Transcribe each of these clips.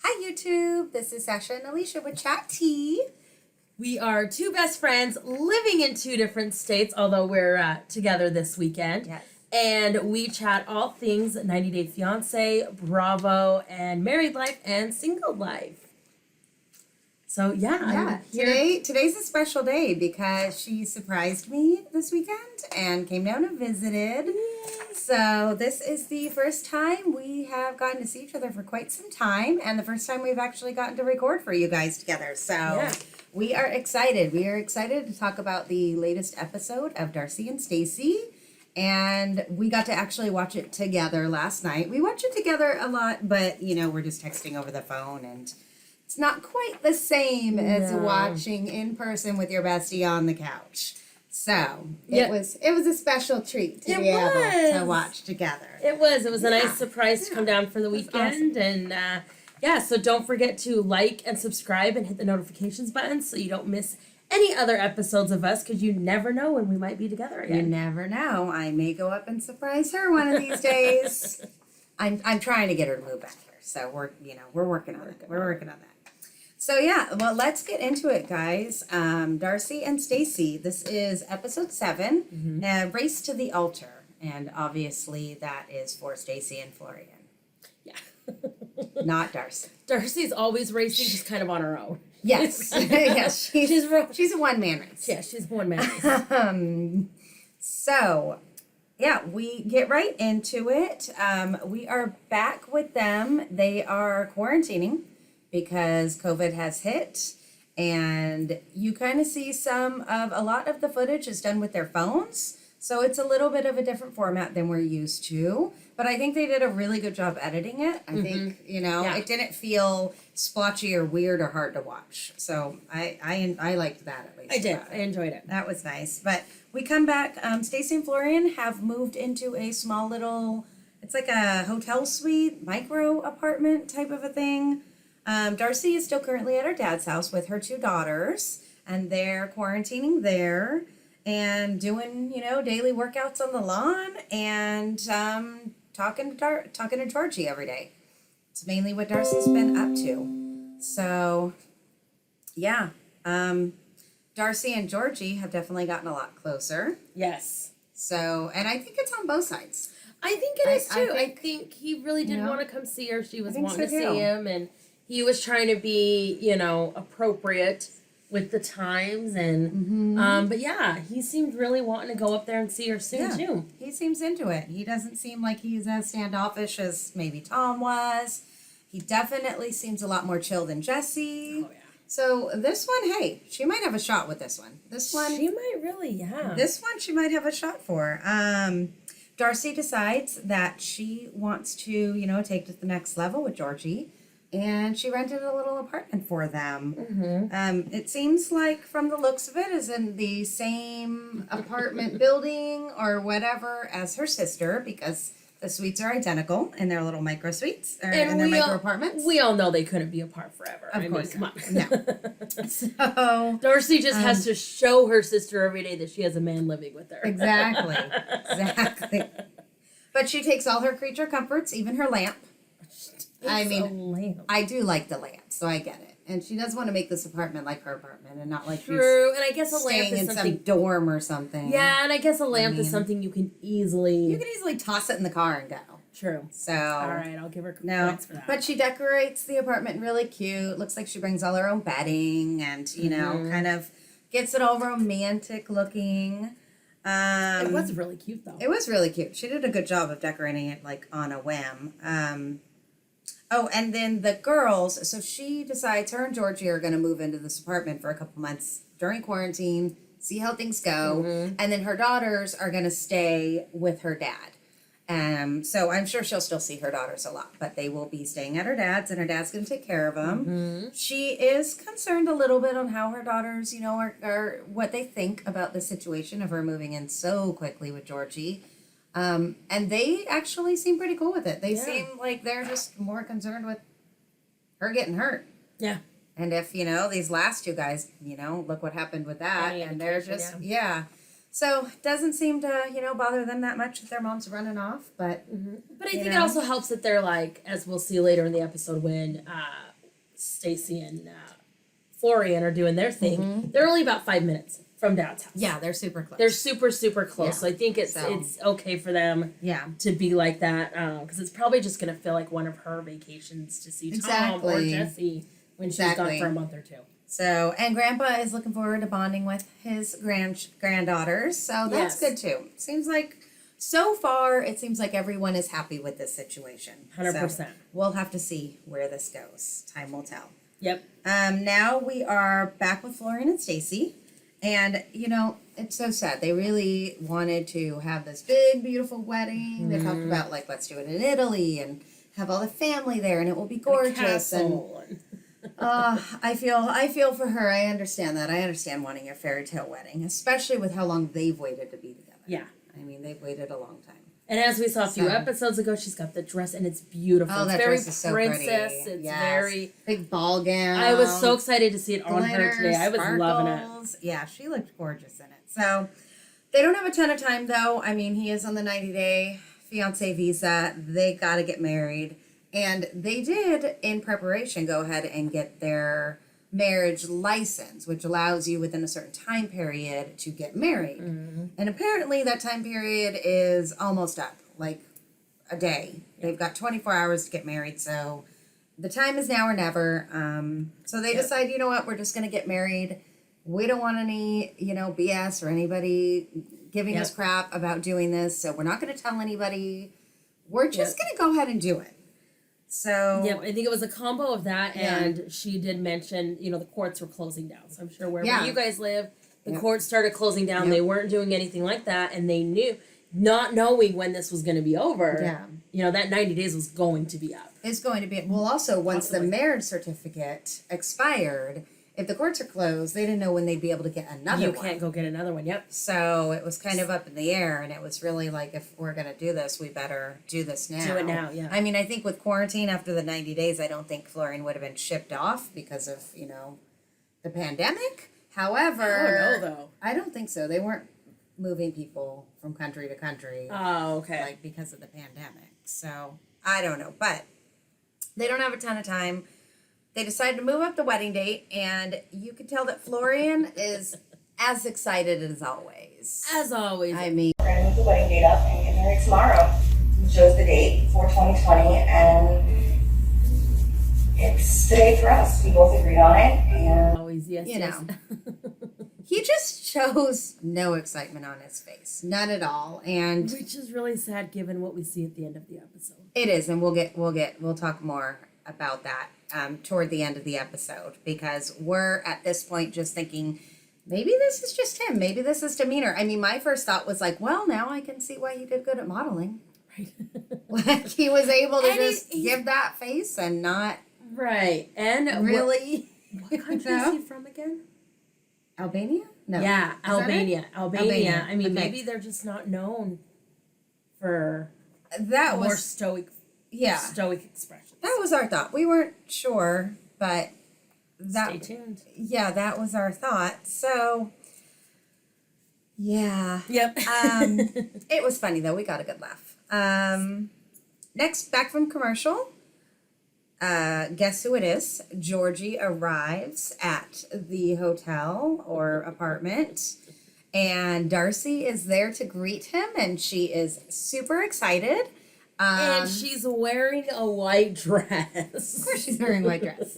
Hi YouTube, this is Sasha and Alicia with Chat Tea. We are two best friends living in two different states, although we're together this weekend. Yes. And we chat all things 90 Day Fiancé, Bravo, and married life and single life. So Today's a special day because she surprised me this weekend and came down and visited. Yay. So this is the first time we have gotten to see each other for quite some time, and the first time we've actually gotten to record for you guys together. So we are excited. We are excited to talk about the latest episode of Darcey and Stacey. And we got to actually watch it together last night. We watch it together a lot, but we're just texting over the phone, and it's not quite the same as watching in person with your bestie on the couch. So it was a special treat to be able to watch together. It was a nice surprise to come down for the weekend. Awesome. And so don't forget to like and subscribe and hit the notifications button so you don't miss any other episodes of us, because you never know when we might be together again. You never know. I may go up and surprise her one of these days. I'm trying to get her to move back here, so we're working on it. We're working on that. So let's get into it, guys. Darcey and Stacey. This is episode 7, Race to the Altar, and obviously that is for Stacey and Florian. Yeah. Not Darcey. Darcey's always racing, just kind of on her own. Yes. Yes. She's a one-man race. Yeah, she's a one-man race. We get right into it. We are back with them. They are quarantining because COVID has hit, and you kind of see a lot of the footage is done with their phones. So it's a little bit of a different format than we're used to, but I think they did a really good job editing it. I think, it didn't feel splotchy or weird or hard to watch. So I liked that at least. I did. I enjoyed it. That was nice. But we come back, Stacey and Florian have moved into a small little, it's like a hotel suite, micro apartment type of a thing. Darcey is still currently at her dad's house with her 2 daughters, and they're quarantining there and doing, daily workouts on the lawn and talking to Georgie every day. It's mainly what Darcey's been up to. So, Darcey and Georgie have definitely gotten a lot closer. Yes. So, and I think it's on both sides. I think it is too. I think he really didn't want to come see her. She was wanting to see him, and he was trying to be, appropriate with the times, and but he seemed really wanting to go up there and see her soon too. He seems into it. He doesn't seem like he's as standoffish as maybe Tom was. He definitely seems a lot more chill than Jessie. Oh yeah. So this one, hey, she might have a shot with this one. She might really, This one she might have a shot for. Darcey decides that she wants to, take it to the next level with Georgie. And she rented a little apartment for them. It seems like, from the looks of it, is in the same apartment building or whatever as her sister, because the suites are identical in their little micro suites or in their micro apartments. We all know they couldn't be apart forever. Of course, come on. No. So Darcey just has to show her sister every day that she has a man living with her. Exactly. But she takes all her creature comforts, even her lamp. I do like the lamp, so I get it. And she does want to make this apartment like her apartment and not like True, and I guess a lamp is in something... some dorm or something. Yeah, and I guess a lamp is something you can easily... You can easily toss it in the car and go. True. So... All right, I'll give her points for that. But she decorates the apartment really cute. Looks like she brings all her own bedding and, kind of gets it all romantic looking. It was really cute, though. It was really cute. She did a good job of decorating it, like, on a whim. And then the girls, so she decides her and Georgie are going to move into this apartment for a couple months during quarantine, see how things go. And then her daughters are going to stay with her dad. So I'm sure she'll still see her daughters a lot, but they will be staying at her dad's, and her dad's going to take care of them. She is concerned a little bit on how her daughters, are what they think about the situation of her moving in so quickly with Georgie. And they actually seem pretty cool with it. They seem like they're just more concerned with her getting hurt. Yeah. And if, these last 2 guys, look what happened with that. And they're just, So it doesn't seem to, bother them that much that their mom's running off. But, But I think it also helps that they're like, as we'll see later in the episode when Stacey and Florian are doing their thing, they're only about 5 minutes from Dad's house. Yeah, they're super close. They're super, super close. Yeah. So I think it's okay for them to be like that, because it's probably just going to feel like one of her vacations to see Tom or Jesse when she's gone for a month or two. So, and Grandpa is looking forward to bonding with his granddaughters, so that's good too. Seems like, so far, it seems like everyone is happy with this situation. 100%. So we'll have to see where this goes. Time will tell. Yep. Now we are back with Florian and Stacey. And, you know, it's so sad. They really wanted to have this big, beautiful wedding. They talked about, like, let's do it in Italy and have all the family there and it will be gorgeous. And I feel for her. I understand that. I understand wanting a fairy tale wedding, especially with how long they've waited to be together. Yeah. I mean, they've waited a long time. And as we saw a few episodes ago, she's got the dress and it's beautiful. Oh, that dress is so princess. pretty. It's very big ball gown. I was so excited to see it on her today. I was loving it. Yeah, she looked gorgeous in it. So they don't have a ton of time though. I mean, he is on the 90-day fiancé visa. They got to get married, and they did in preparation go ahead and get their marriage license, which allows you within a certain time period to get married. And apparently that time period is almost up, like a day. They've got 24 hours to get married, so the time is now or never. So they decide, you know what, we're just going to get married. We don't want any, BS or anybody giving us crap about doing this, so we're not going to tell anybody. We're just going to go ahead and do it. So I think it was a combo of that, and she did mention, the courts were closing down. So I'm sure wherever you guys live, the courts started closing down. They weren't doing anything like that, and they knew, not knowing when this was going to be over. That 90 days was going to be up. It's going to be. Well, also once the marriage certificate expired, if the courts are closed, they didn't know when they'd be able to get another one. You can't go get another one, So it was kind of up in the air, and it was really like, if we're going to do this, we better do this now. Do it now, I mean, I think with quarantine after the 90 days, I don't think Florian would have been shipped off because of, the pandemic. However, I don't know, though. I don't think so. They weren't moving people from country to country. Oh, okay. Like, because of the pandemic. So, I don't know. But they don't have a ton of time. They decided to move up the wedding date, and you could tell that Florian is as excited as always. As always. I mean, we're going to move the wedding date up and get married tomorrow. We chose the date for 2020, and it's the day for us. We both agreed on it, and always, yes. He just shows no excitement on his face, none at all, and which is really sad given what we see at the end of the episode. It is, and we'll talk more about that toward the end of the episode, because we're at this point just thinking, maybe this is just him. Maybe this is demeanor. I mean, my first thought was like, well, now I can see why he did good at modeling. Right. Like, he was able to just give that face and not... Right. And really... What country is he from again? Albania? No. Yeah, Albania. Albania. I mean, okay. Maybe they're just not known for that more was stoic expressions. That was our thought. We weren't sure, but stay tuned. Yeah, that was our thought. So, yeah. Yep. It was funny though. We got a good laugh. Next, back from commercial. Guess who it is? Georgie arrives at the hotel or apartment, and Darcey is there to greet him, and she is super excited. And she's wearing a white dress. Of course she's wearing a white dress.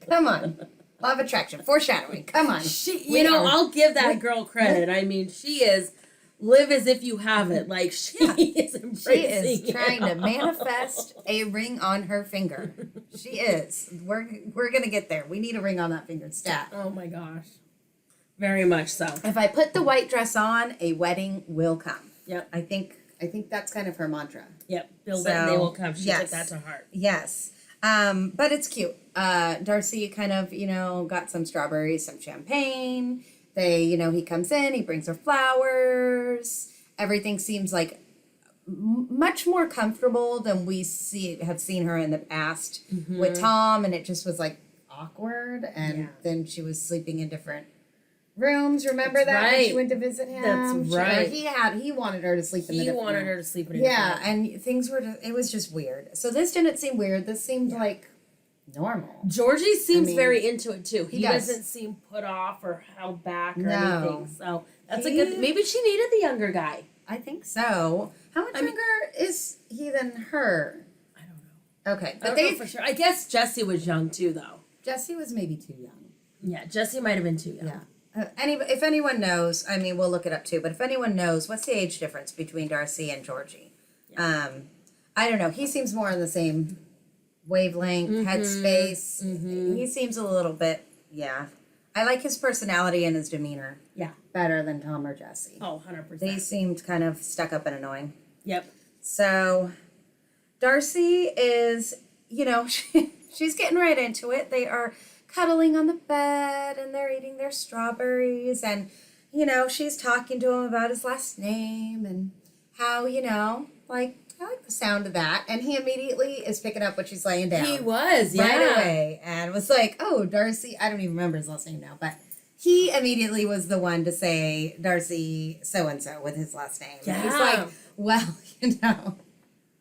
Come on. Law of attraction. Foreshadowing. Come on. I'll give that girl credit. I mean, she is live as if you have it. Like, she is embracing She is trying to manifest a ring on her finger. She is. We're going to get there. We need a ring on that finger. Stat. Oh, my gosh. Very much so. If I put the white dress on, a wedding will come. Yep. I think that's kind of her mantra. Yep. Build it and they will come. She took that to heart. Yes. But it's cute. Darcey kind of, got some strawberries, some champagne. He comes in, he brings her flowers. Everything seems like much more comfortable than we have seen her in the past with Tom, and it just was like awkward. And then she was sleeping in different rooms. Remember when she went to visit him? That's right. He wanted her to sleep in the different room. He wanted her to sleep in a different room. And things it was just weird. So this didn't seem weird. This seemed like normal. Georgie seems very into it too. He does. doesn't seem put off or held back or No. anything. So that's a good. Maybe she needed the younger guy. I think so. How much younger is he than her? I don't know. Okay, But they for sure. I guess Jesse was young too, though. Jesse was maybe too young. Yeah, Jesse might have been too young. Yeah. If anyone knows, I mean, we'll look it up too. But if anyone knows, what's the age difference between Darcey and Georgie? Yeah. I don't know. He seems more in the same wavelength, headspace. He seems a little bit, yeah. I like his personality and his demeanor. Yeah. Better than Tom or Jesse. Oh, 100%. They seemed kind of stuck up and annoying. Yep. So, Darcey is, she's getting right into it. They are cuddling on the bed and they're eating their strawberries. And, she's talking to him about his last name and how, I like the sound of that. And he immediately is picking up what she's laying down. He was, yeah. Right away. And was like, oh, Darcey, I don't even remember his last name now, but he immediately was the one to say Darcey so-and-so with his last name. Yeah. And he's like, well,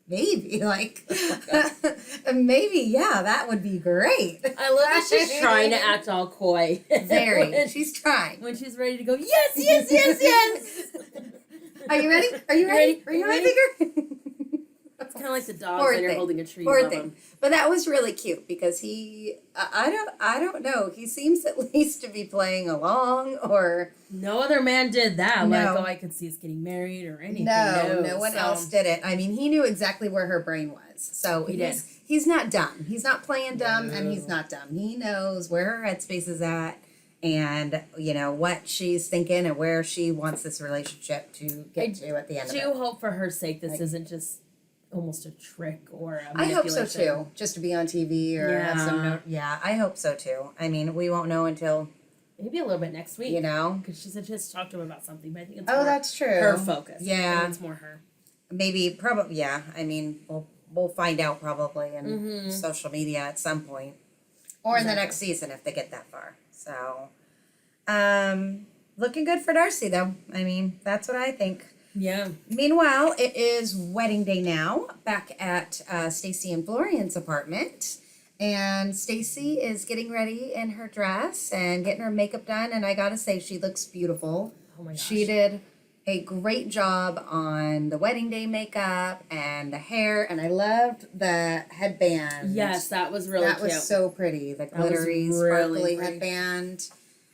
maybe, maybe, yeah, that would be great. I love that she's trying to act all coy. Very. She's trying. When she's ready to go, yes, yes, yes, yes. Are you ready? Are you ready? Are you my figure? It's kind of like the dogs when you're holding a tree. Poor thing. But that was really cute because he, I don't know. He seems at least to be playing along or. No other man did that. No. Like, I could see us getting married or anything. No one else did it. I mean, he knew exactly where her brain was. So he's not dumb. He's not playing dumb and he's not dumb. He knows where her headspace is at and, what she's thinking and where she wants this relationship to get to at the end of it. I do hope for her sake this isn't just almost a trick or a I hope manipulation. so too. Just to be on TV or have some note. Yeah, I hope so too. I mean, we won't know until maybe a little bit next week. Because she said she has to talk to him about something, but I think it's that's true. Her focus. Yeah. I think it's more her. Maybe, probably, yeah. I mean, we'll find out probably in social media at some point. Or in the next season if they get that far. So, looking good for Darcey though. I mean, that's what I think. Yeah. Meanwhile, it is wedding day now, back at Stacey and Florian's apartment. And Stacey is getting ready in her dress and getting her makeup done. And I gotta say, she looks beautiful. Oh my gosh. She did a great job on the wedding day makeup and the hair. And I loved the headband. Yes, that was really cute. That was so pretty. The glittery, sparkly headband.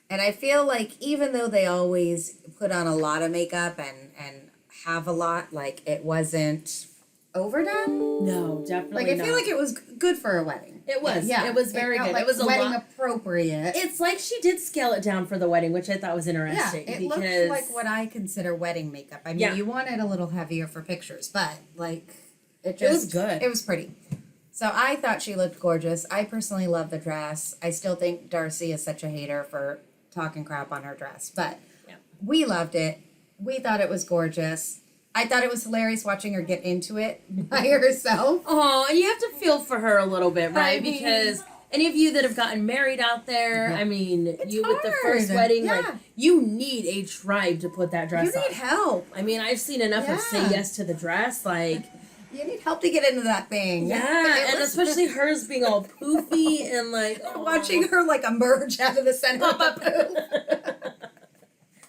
And I feel like even though they always put on a lot of makeup and have a lot, like it wasn't overdone. No, definitely Like I feel like it was good for a wedding. It was. Yeah. It was very good. Like it was a wedding lot appropriate. It's like she did scale it down for the wedding, which I thought was interesting. Yeah, it looked like what I consider wedding makeup. I mean, you want it a little heavier for pictures, but like it was good. It was pretty. So I thought she looked gorgeous. I personally love the dress. I still think Darcey is such a hater for talking crap on her dress, but we loved it. We thought it was gorgeous. I thought it was hilarious watching her get into it by herself. Oh, and you have to feel for her a little bit, right? Because any of you that have gotten married out there, I mean, it's you hard. with the first wedding, like, you need a tribe to put that dress on. You need help. I mean, I've seen enough of say yes to the dress, like... You need help to get into that thing. Yeah, and especially hers being all poofy and like... Watching her like emerge out of the center of the poof.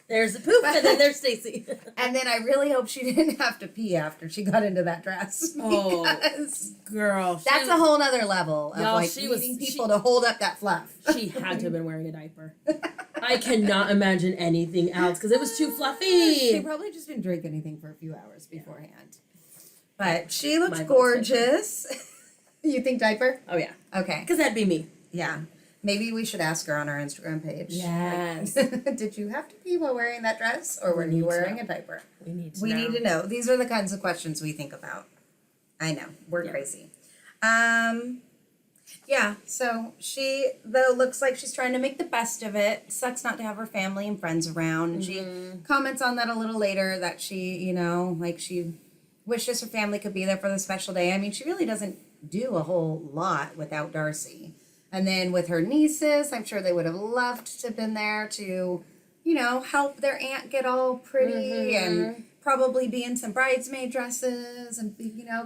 There's the poof and then there's Stacey. And then I really hope she didn't have to pee after she got into that dress. Oh, girl. That's a whole nother level of like she needing people to hold up that fluff. She had to have been wearing a diaper. I cannot imagine anything else because it was too fluffy. She probably just didn't drink anything for a few hours beforehand. But she looks gorgeous. You think diaper? Oh, yeah. Okay. Because that'd be me. Yeah. Maybe we should ask her on our Instagram page. Yes. Did you have to pee while wearing that dress, or were you wearing a diaper? We need to know. We need to know. These are the kinds of questions we think about. I know. We're crazy. Yeah, so she, though, looks like she's trying to make the best of it. Sucks not to have her family and friends around. And she comments on that a little later, that she, like she wishes her family could be there for the special day. I mean, she really doesn't do a whole lot without Darcey. And then with her nieces, I'm sure they would have loved to have been there to, help their aunt get all pretty and probably be in some bridesmaid dresses and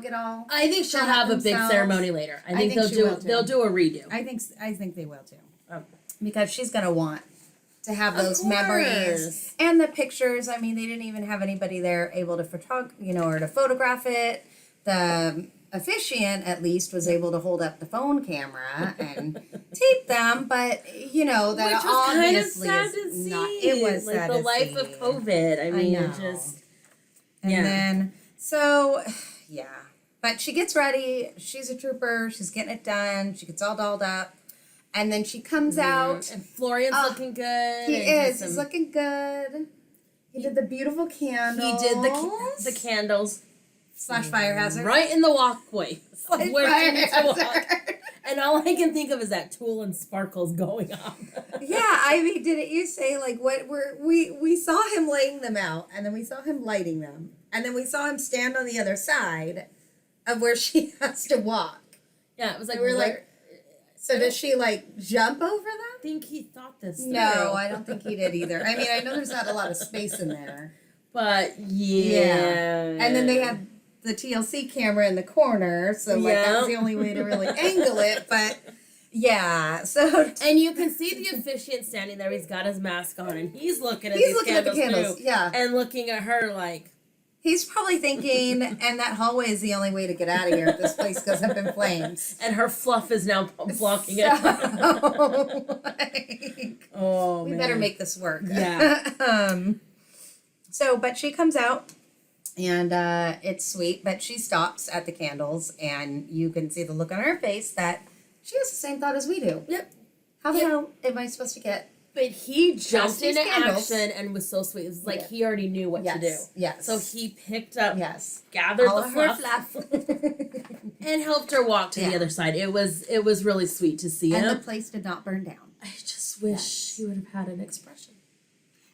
get all. I think she'll have a big ceremony later. I think they'll do a redo. I think they will too. Oh. Because she's gonna want to have those memories and the pictures. I mean, they didn't even have anybody there able to or to photograph it. The officiant, at least, was able to hold up the phone camera and tape them, but that which was kind of sad to see. It was like sad the to life see. of COVID. I mean, know. Then but she gets ready. She's a trooper. She's getting it done. She gets all dolled up. And then she comes out. And Florian's looking good. He is. He's looking good. He did the beautiful candles. He did the candles. / fire hazard. Right in the walkway. / Where fire she needs to walk. hazard. And all I can think of is that Tool and Sparkles going up. Yeah, I mean, didn't you say, like, we saw him laying them out, and then we saw him lighting them, and then we saw him stand on the other side of where she has to walk. Yeah, it was like, we're like, so does she, like, jump over them? I think he thought this through. No, I don't think he did either. I mean, I know there's not a lot of space in there. But, yeah. And then they had the TLC camera in the corner, so, that was the only way to really angle it, but, yeah, so. And you can see the officiant standing there. He's got his mask on, and he's looking at the candles, too, yeah. And looking at her like. He's probably thinking, and that hallway is the only way to get out of here if this place goes up in flames. And her fluff is now blocking it. We better make this work. Yeah. But she comes out, and it's sweet, but she stops at the candles, and you can see the look on her face that she has the same thought as we do. Yep. How the hell am I supposed to get? But he jumped into candles. action and was so sweet. It was like he already knew what to do. Yes. So he picked up, All gathered the of her fluff, and helped her walk to the other side. It was really sweet to see him. And the place did not burn down. I just wish he would have had an expression.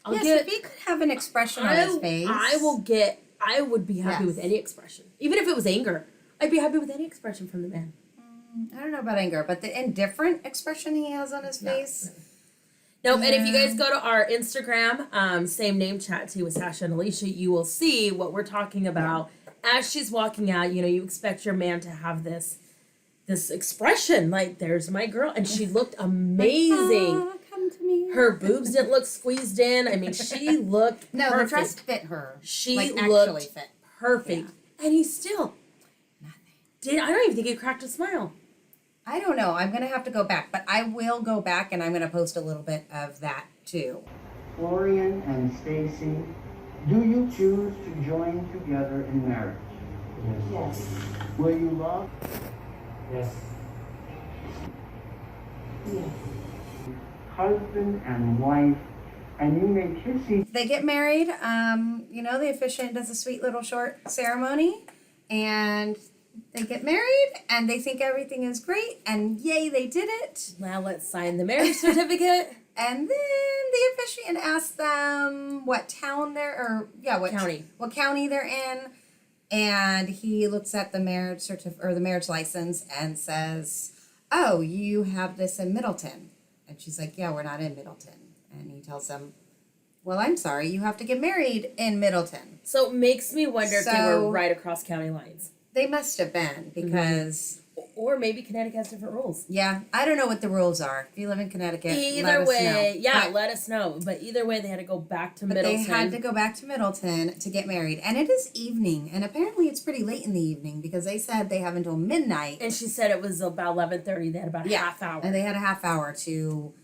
If he could have an expression on his face. I would be happy with any expression. Even if it was anger. I'd be happy with any expression from the man. I don't know about anger, but the indifferent expression he has on his face. Nope, and if you guys go to our Instagram, same name, Chatty with Sasha and Alicia, you will see what we're talking about. As she's walking out, you expect your man to have this expression, like, there's my girl. And she looked amazing. Oh, come to me. Her boobs didn't look squeezed in. I mean, she looked perfect. No, the dress fit her. She looked fit. Perfect. Yeah. And he still I don't even think he cracked a smile. I don't know. I'm going to have to go back, but I will go back and I'm going to post a little bit of that too. Florian and Stacey, do you choose to join together in marriage? Yes. Will you love? Yes. Yes. Husband and wife, and you may kiss each. They get married. The officiant does a sweet little short ceremony, and they get married, and they think everything is great, and yay, they did it. Now let's sign the marriage certificate. And then the officiant asks them what town what county they're in, and he looks at the marriage the marriage license and says, "Oh, you have this in Middleton." And she's like, "Yeah, we're not in Middleton." And he tells them, "Well, I'm sorry, you have to get married in Middleton." So it makes me wonder if they were right across county lines. They must have been, because... Or maybe Connecticut has different rules. Yeah, I don't know what the rules are. If you live in Connecticut, Either way, let us know. But either way, they had to go back to Middleton. They had to go back to Middleton to get married. And it is evening, and apparently it's pretty late in the evening, because they said they have until midnight. And she said it was about 11:30. They had about a half hour. And they had a half hour to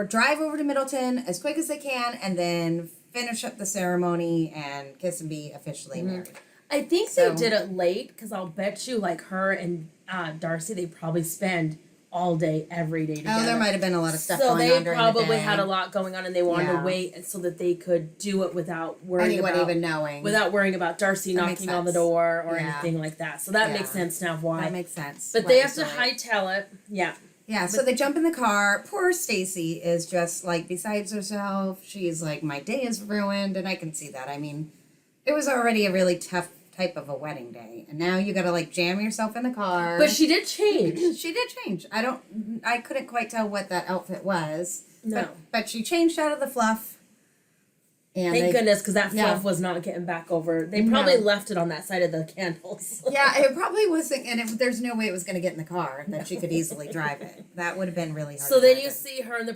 drive over to Middleton as quick as they can, and then finish up the ceremony and kiss and be officially married. I think they did it late, because I'll bet you, like, her and Darcey, they probably spend all day, every day together. Oh, there might have been a lot of stuff going on during the day. So they probably had a lot going on, and they wanted to wait so that they could do it without worrying without worrying about Darcey knocking on the door or anything like that. So that makes sense now why. That makes sense. But they have to hightail it. Yeah. Yeah, so they jump in the car. Poor Stacey is just, like, besides herself. She's like, my day is ruined, and I can see that. I mean, it was already a really tough type of a wedding day, and now you gotta, like, jam yourself in the car. But she did change. She did change. I couldn't quite tell what that outfit was. No. But she changed out of the fluff, And Thank goodness, because that fluff was not getting back over. They probably left it on that side of the candles. Yeah, it probably wasn't, and there's no way it was going to get in the car that she could easily drive it. That would have been really hard. So then you see her in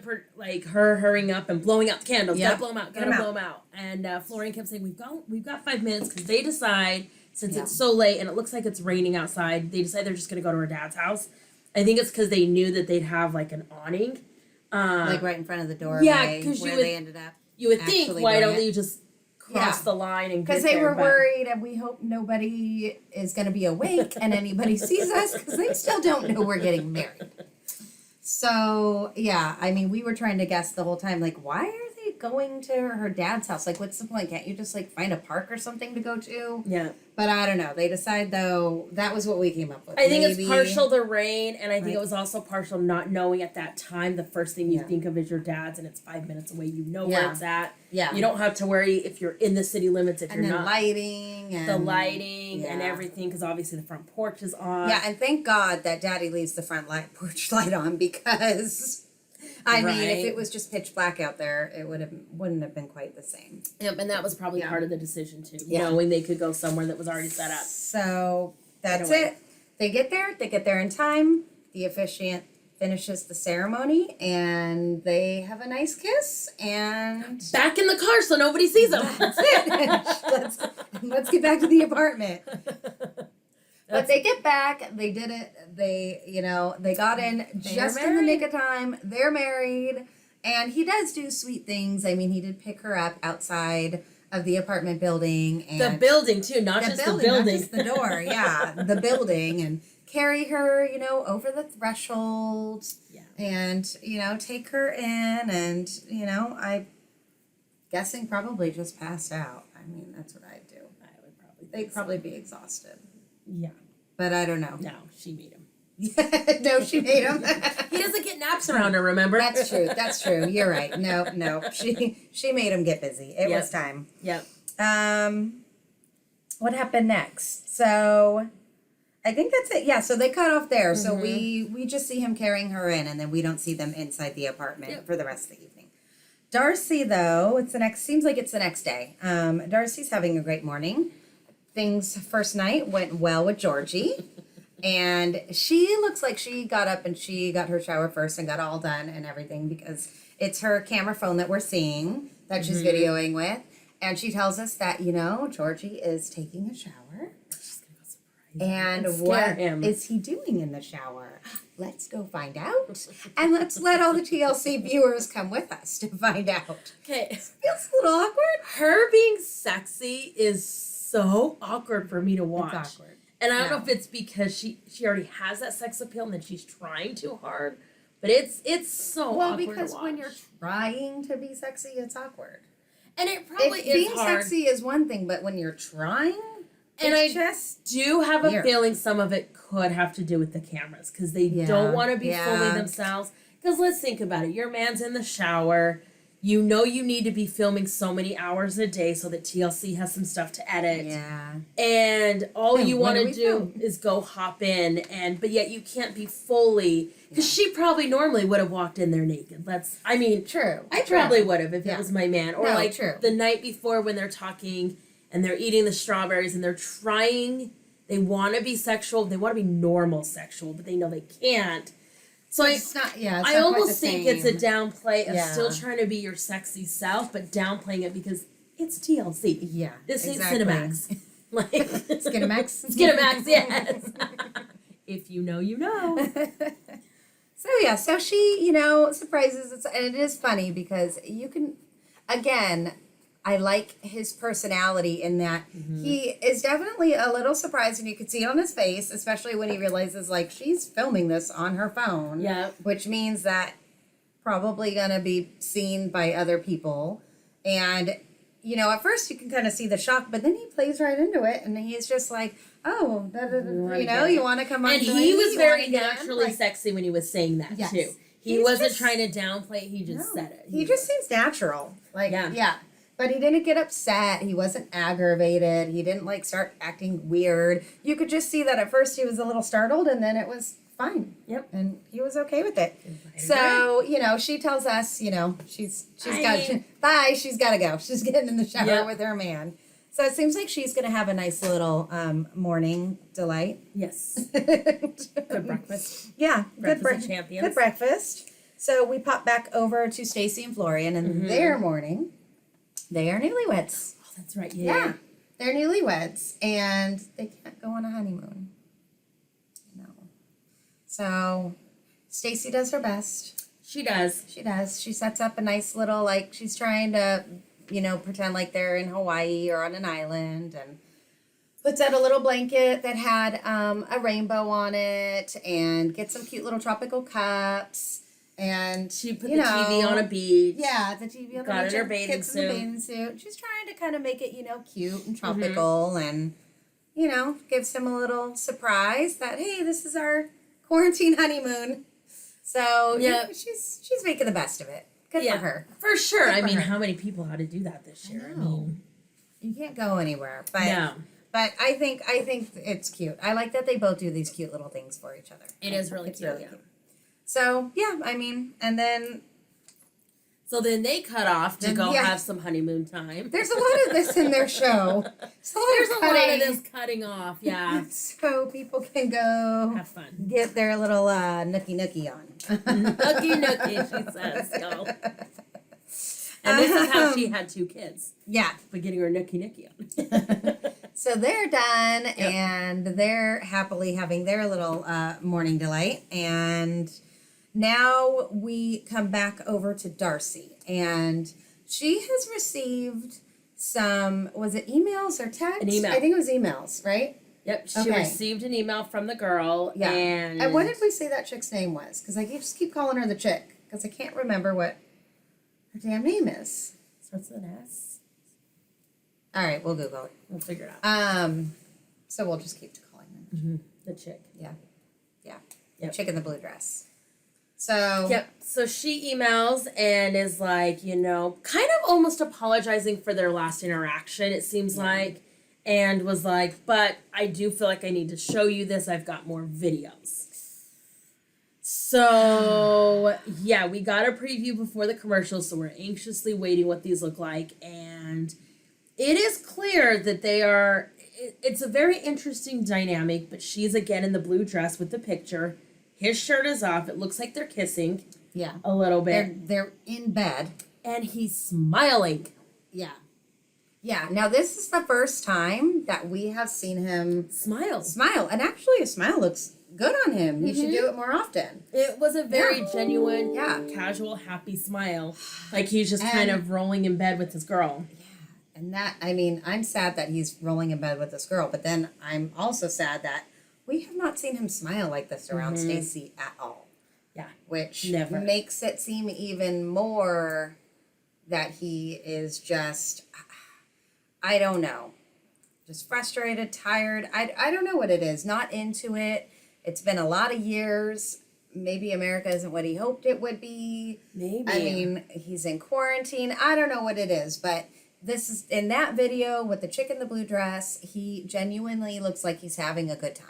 her hurrying up and blowing out the candles. Yep. Gotta blow them out. Gotta blow them out. And Florian kept saying, "We've got 5 minutes," because they decide, since it's so late and it looks like it's raining outside, they decide they're just gonna go to her dad's house. I think it's because they knew that they'd have like an awning, like right in front of the doorway. Yeah, because they ended up. You would think, why don't you just cross the line and get there? Because they were worried, and we hope nobody is going to be awake and anybody sees us, because they still don't know we're getting married. So, yeah, I mean, we were trying to guess the whole time, like, why are they going to her dad's house? Like, what's the point? Can't you just, like, find a park or something to go to? Yeah. But I don't know. They decide, though, that was what we came up with. I think it's partial the rain, and I think it was also partial not knowing at that time the first thing you think of is your dad's, and it's 5 minutes away. You know where it's at. Yeah. You don't have to worry if you're in the city limits, if and you're then not. lighting. And the lighting and everything, because obviously the front porch is on. Yeah, and thank God that Daddy leaves the front porch light on, because... I mean, if it was just pitch black out there, it wouldn't have been quite the same. Yep, and that was probably part of the decision too, knowing they could go somewhere that was already set up. So that's it. They get there in time. The officiant finishes the ceremony, and they have a nice kiss, and back in the car so nobody sees them. That's it. let's get back to the apartment. But they get back, they did it, they got in just in the nick of time. They're married, and he does do sweet things. I mean, he did pick her up outside of the apartment building. And the building, too, not just the building. Not just the door, the building, and carry her, over the threshold, and, take her in, and, I'm guessing probably just passed out. I mean, that's what I'd do. I would probably They'd probably be exhausted. Yeah. But I don't know. No, she made him. No, she made him. He doesn't get naps around her, remember? That's true. You're right. No. She made him get busy. It was time. Yep. What happened next? So I think that's it. Yeah, so they cut off there. So we just see him carrying her in, and then we don't see them inside the apartment for the rest of the evening. Darcey, though, seems like it's the next day. Darcey's having a great morning. Things first night went well with Georgie, and she looks like she got up and she got her shower first and got all done and everything, because it's her camera phone that we're seeing that she's videoing with, and she tells us that Georgie is taking a shower. She's gonna go surprise and what is he doing in the shower? Let's go find out, and let's let all the TLC viewers come with us to find out. Okay, feels a little awkward. Her being sexy is so awkward for me to watch. It's awkward. And I don't know if it's because she already has that sex appeal and then she's trying too hard. But it's so awkward because to watch. when you're trying to be sexy, it's awkward. And it probably is being hard. sexy is one thing, but when you're trying, and I just do have weird. a feeling some of it could have to do with the cameras, because they don't want to be filming themselves. Because let's think about it. Your man's in the shower. You need to be filming so many hours a day so that TLC has some stuff to edit. Yeah. And all you want to do is go hop in, but yet you can't be fully, because she probably normally would have walked in there naked. True. I probably would have if it was my man. Or the night before when they're talking and they're eating the strawberries and they're trying, they want to be sexual, they want to be normal sexual, but they know they can't. So I almost think it's a downplay of still trying to be your sexy self, but downplaying it because it's TLC. Yeah, this ain't Cinemax. Skinemax? Skinemax, yes. If you know, you know. So she, surprises us, and it is funny because you can, again, I like his personality in that he is definitely a little surprised, and you can see it on his face, especially when he realizes, like, she's filming this on her phone. Yeah. Which means that probably going to be seen by other people. And, at first you can kind of see the shock, but then he plays right into it, and he's just like, oh, you want to come on. And he was very naturally sexy when he was saying that, too. He wasn't trying to downplay it, he just said it. He just seems natural. Yeah. But he didn't get upset. He wasn't aggravated. He didn't start acting weird. You could just see that at first he was a little startled, and then it was fine. Yep. And he was okay with it. Invited So, you know, she tells us, you know, she's got she's got to go. She's getting in the shower Yep. with her man. So it seems like she's going to have a nice little morning delight. Yes. Good breakfast. Yeah, Breakfast of champions. Good breakfast. So we pop back over to Stacey and Florian, and their morning. They are newlyweds. Oh, that's right. Yeah, they're newlyweds, and they can't go on a honeymoon. No. So Stacey does her best. She does. She does. She sets up a nice little, like, she's trying to, you know, pretend like they're in Hawaii or on an island, and puts out a little blanket that had a rainbow on it, and gets some cute little tropical cups. And She put the TV on a beach. Yeah, the TV on the Got beach. in her and bathing kids in the suit. bathing suit. She's trying to kind of make it, you know, cute and tropical, and, you know, gives him a little surprise that, hey, this is our quarantine honeymoon. So yeah, she's making the best of it. Good for her. For sure. Good I for mean, her. how many people had to do that this year? I mean, You can't go anywhere, but no. but I think it's cute. I like that they both do these cute little things for each other. It is really It's cute. really cute. So yeah, I mean, and then So then they cut off to Then, go yeah. have some honeymoon time. there's a lot of this in their show. There's a lot of this cutting off. Yeah. So people can go Have fun. get their little nookie on. Nookie, she says. Yo. And this is how she had 2 kids. Yeah. By getting her nookie on. So they're done, and they're happily having their little morning delight. And now we come back over to Darcey, and she has received some, was it emails or text? An email. I think it was emails, right? Yep. She Okay. received an email from the girl. Yeah. And what did we say that chick's name was? Because I just keep calling her the chick, because I can't remember what her damn name is. Starts with an S. All right, we'll Google it. We'll figure it out. So we'll just keep calling her. The chick. Yeah. Yep. Chick in the blue dress. So Yep. So she emails and is like, you know, kind of almost apologizing for their last interaction, it seems like, and was like, but I do feel like I need to show you this. I've got more videos. So, yeah, we got a preview before the commercial, so we're anxiously waiting what these look like. And it is clear that they are, it's a very interesting dynamic, but she's again in the blue dress with the picture. His shirt is off. It looks like they're kissing. Yeah. A little bit. They're in bed. And he's smiling. Yeah. Yeah. Now this is the first time that we have seen him Smiles. smile. And actually his smile looks good on him. He should do it more often. It was a very genuine, Yeah. casual, happy smile. Like he's just kind of rolling in bed with his girl. And that, I mean, I'm sad that he's rolling in bed with this girl, but then I'm also sad that we have not seen him smile like this around Stacey at all. Yeah. Which Never. makes it seem even more that he is just, I don't know, just frustrated, tired. I don't know what it is. Not into it. It's been a lot of years. Maybe America isn't what he hoped it would be. Maybe. I mean, he's in quarantine. I don't know what it is, but this is in that video with the chick in the blue dress. He genuinely looks like he's having a good time.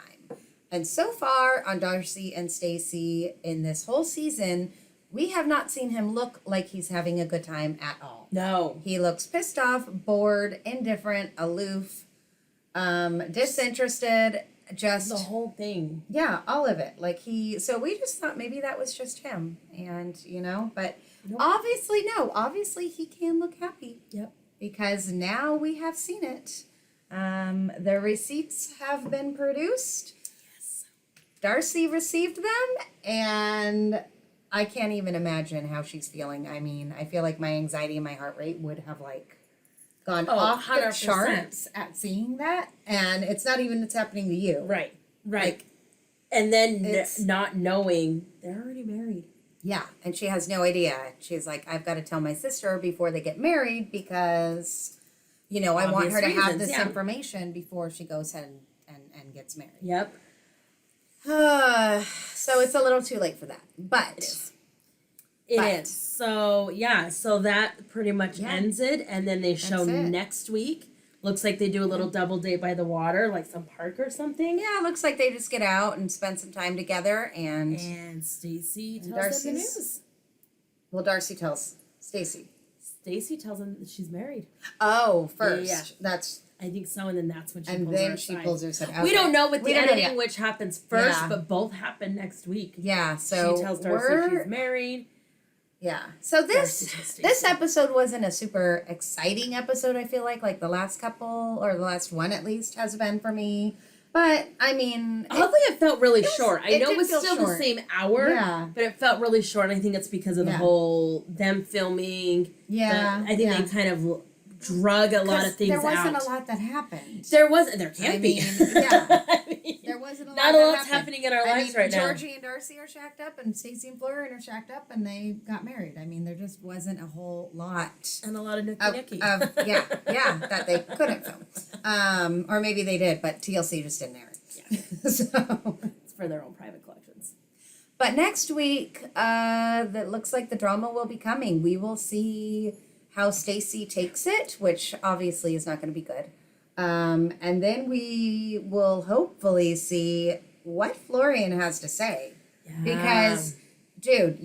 And so far on Darcey and Stacey in this whole season, we have not seen him look like he's having a good time at all. No. He looks pissed off, bored, indifferent, aloof, disinterested, just The whole thing. yeah, all of it. Like so we just thought maybe that was just him, and but obviously no. Obviously he can look happy. Yep. Because now we have seen it. The receipts have been produced. Yes. Darcey received them, and I can't even imagine how she's feeling. I mean, I feel like my anxiety and my heart rate would have gone off the 100%. charts at seeing that, and it's not even it's happening to you. Right. Right. Like, and then it's- not knowing they're already married. Yeah, and she has no idea. She's like, I've got to tell my sister before they get married because, I want Obvious her to have reasons, this yeah. information before she goes ahead and gets married. Yep. So it's a little too late for that. But It But- is. So, yeah, so that pretty much Yeah. ends it. And then they show That's it. next week Looks like they do a little double date by the water, like some park or something. Yeah, it looks like they just get out and spend some time together, and Stacey tells them Darcey's- the news. well, Darcey tells Stacey. Stacey tells them that she's married. Oh, first. Yeah. That's I think so, and then that's when she and pulls then her she aside. pulls her aside. We Okay. don't know with We the don't know editing yet. which happens first, Yeah. but both happen next week. Yeah, so she tells Darcey we're she's married. yeah. So Darcey tells Stacey. this episode wasn't a super exciting episode. I feel like the last couple or the last one at least has been for me. But I mean, Oddly, it felt really was- short. I it know did it was feel still short. the same hour, Yeah. but it felt really short. And I think it's because of the Yeah. whole them filming. yeah, I think they kind of drug a lot of things there wasn't out. a lot that happened. There can't I be. mean, yeah. I mean, There wasn't a lot. not a that lot's happened. happening in our I lives mean, right now. Georgie and Darcey are shacked up, and Stacey and Florian are shacked up, and they got married. I mean, there just wasn't a whole lot And a lot of nookie of nookie. yeah that they couldn't film. Or maybe they did, but TLC just didn't air it. So, It's for their own private collections. but next week, that looks like the drama will be coming. We will see how Stacey takes it, which obviously is not going to be good. And then we will hopefully see what Florian has to say. Because, dude,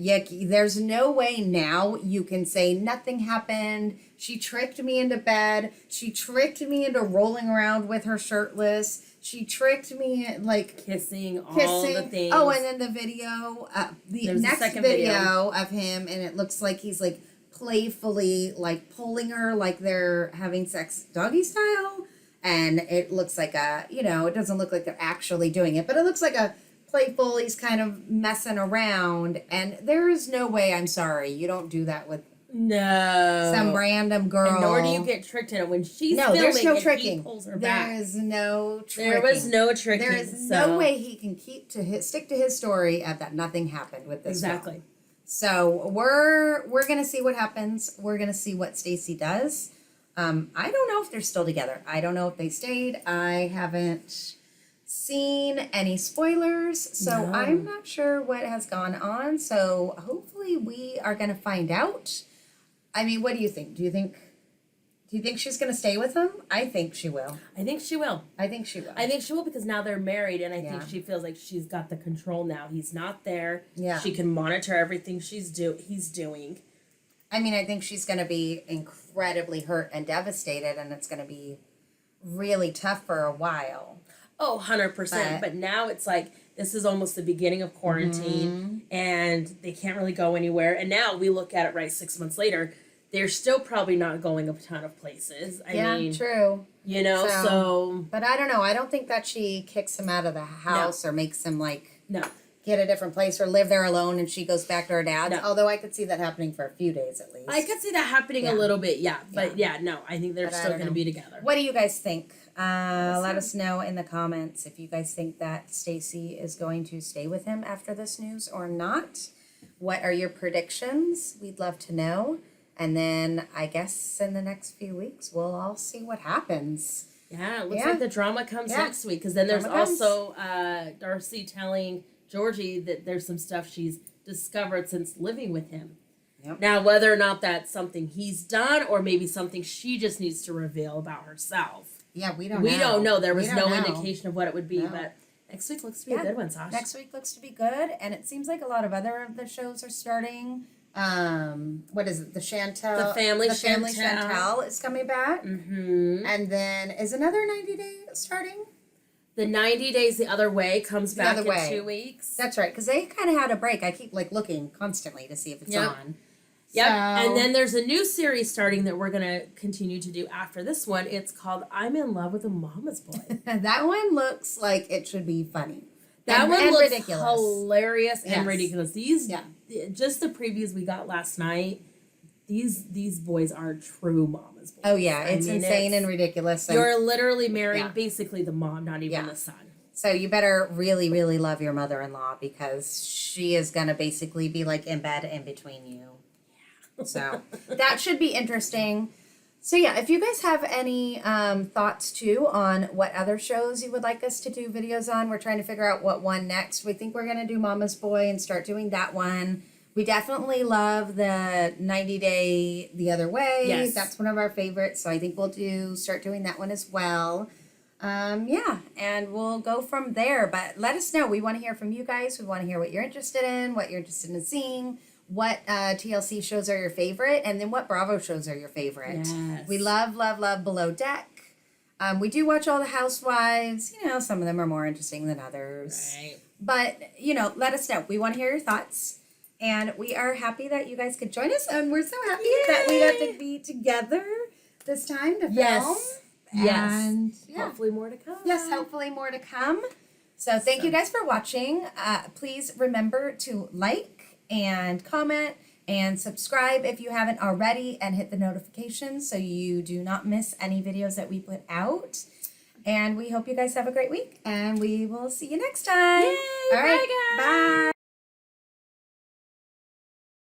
there's no way now you can say nothing happened. She tricked me into bed. She tricked me into rolling around with her shirtless. She tricked me, like, Kissing, all kissing. the things. Oh, and then the video, the There's a next second video of him, and it looks like he's, like, playfully, like, pulling her like they're having sex doggy style. And it looks like it doesn't look like they're actually doing it, but it looks like a playful, he's kind of messing around. And there is no way, I'm sorry, you don't do that with no. some random girl. And nor do you get tricked in it when she's no, filming there's no and tricking. he pulls her There back. is no tricking. There was no tricking. There is no way he can stick to his story of that nothing happened with this girl. Exactly. So we're gonna see what happens. We're gonna see what Stacey does. I don't know if they're still together. I don't know if they stayed. I haven't seen any spoilers, so No. I'm not sure what has gone on. So hopefully we are gonna find out. I mean, what do you think? Do you think she's gonna stay with him? I think she will. I think she will. I think she will. I think she will because now they're married, and I Yeah. think she feels like she's got the control now. He's not there. Yeah. She can monitor everything he's doing. I mean, I think she's going to be incredibly hurt and devastated, and it's going to be really tough for a while. Oh, 100%. But now it's like this is almost the beginning of quarantine, and they can't really go anywhere. And now we look at it 6 months later. They're still probably not going a ton of places. I mean, true. you know, so But I don't know. I don't think that she kicks him out of the house or makes him, like, no. get a different place or live there alone and she goes back to her dad's. No. Although I could see that happening for a few days at least. I could see that happening Yeah. a little bit, yeah. But no, I think they're But I still don't going to know. be together. What do you guys think? Let us know in the comments if you guys think that Stacey is going to stay with him after this news or not. What are your predictions? We'd love to know. And then I guess in the next few weeks, we'll all see what happens. Yeah, it looks Yeah. like the drama comes Yeah. next week. Because then there's Drama comes. also Darcey telling Georgie that there's some stuff she's discovered since living with him. Yep. Now, whether or not that's something he's done or maybe something she just needs to reveal about herself. Yeah, we don't We don't know. There was We no don't know. indication of what it would be. No. But next week looks to be a Yeah. good one, Sash. Next week looks to be good, and it seems like a lot of other of the shows are starting. What is it? The Chantel. The Family Family Chantel. Chantel is coming back, Mm-hmm. and then is another 90-day starting. The 90 Days the Other Way comes The back Other Way. in 2 weeks. That's right, because they kind of had a break. I keep looking constantly to see if it's Yep. on. Yep. So- And then there's a new series starting that we're going to continue to do after this one. It's called I'm in Love with a Mama's Boy. That one looks like it should be funny. That and, one and looks ridiculous. hilarious Yes. and ridiculous. These, Yeah. just the previews we got last night, these boys are true mama's boys. Oh yeah, I it's mean, insane it's- and ridiculous. And You're literally marrying Yeah. basically the mom, not even Yeah. the son. so you better really, really love your mother-in-law because she is gonna basically be like in bed in between you. So that should be interesting. So yeah, if you guys have any thoughts too on what other shows you would like us to do videos on, we're trying to figure out what one next. We think we're gonna do Mama's Boy and start doing that one. We definitely love the 90 Day the Other Way. Yes. That's one of our favorites. So I think we'll start doing that one as well. Yeah, and we'll go from there. But let us know. We want to hear from you guys. We want to hear what you're interested in, what you're interested in seeing, what TLC shows are your favorite, and then what Bravo shows are your favorite. Yes. We love Below Deck. We do watch all the Housewives. You know, some of them are more interesting than others. Right. But, you know, let us know. We want to hear your thoughts. And we are happy that you guys could join us. And we're so happy that we got to be together this time to film. Yes. And Hopefully more to come. yes, hopefully more to come. So thank you guys for watching. Please remember to like and comment and subscribe if you haven't already, and hit the notifications so you do not miss any videos that we put out. And we hope you guys have a great week, and we will see you next time. Yay, All right, bye, guys. bye.